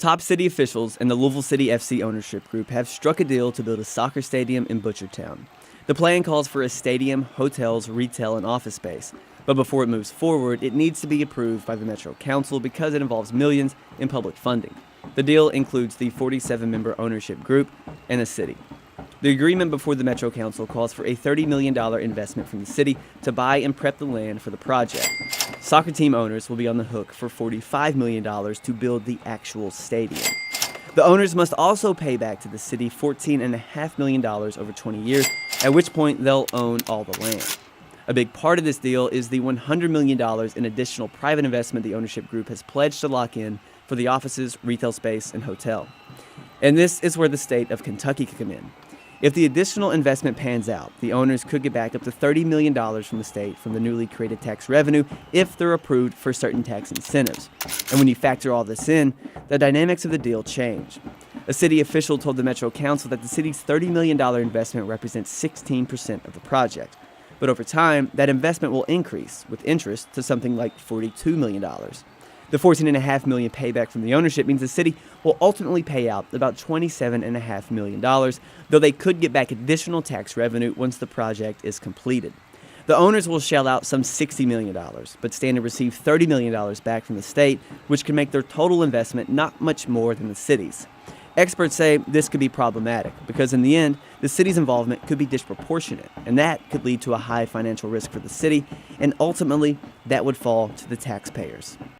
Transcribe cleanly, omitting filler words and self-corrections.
Top city officials and the Louisville City FC ownership group have struck a deal to build a soccer stadium in Butchertown. The plan calls for a stadium, hotels, retail, and office space. But before it moves forward, it needs to be approved by the Metro Council because it involves millions in public funding. The deal includes the 47-member ownership group and the city. The agreement before the Metro Council calls for a $30 million investment from the city to buy and prep the land for the project. Soccer team owners will be on the hook for $45 million to build the actual stadium. The owners must also pay back to the city $14.5 million over 20 years, at which point they'll own all the land. A big part of this deal is the $100 million in additional private investment the ownership group has pledged to lock in for the offices, retail space, and hotel. And this is where the state of Kentucky could come in. If the additional investment pans out, the owners could get back up to $30 million from the state from the newly created tax revenue if they're approved for certain tax incentives. And when you factor all this in, the dynamics of the deal change. A city official told the Metro Council that the city's $30 million investment represents 16% of the project. But over time, that investment will increase with interest to something like $42 million. The $14.5 million payback from the ownership means the city will ultimately pay out about $27.5 million, though they could get back additional tax revenue once the project is completed. The owners will shell out some $60 million, but stand to receive $30 million back from the state, which can make their total investment not much more than the city's. Experts say this could be problematic because in the end, the city's involvement could be disproportionate, and that could lead to a high financial risk for the city, and ultimately, that would fall to the taxpayers.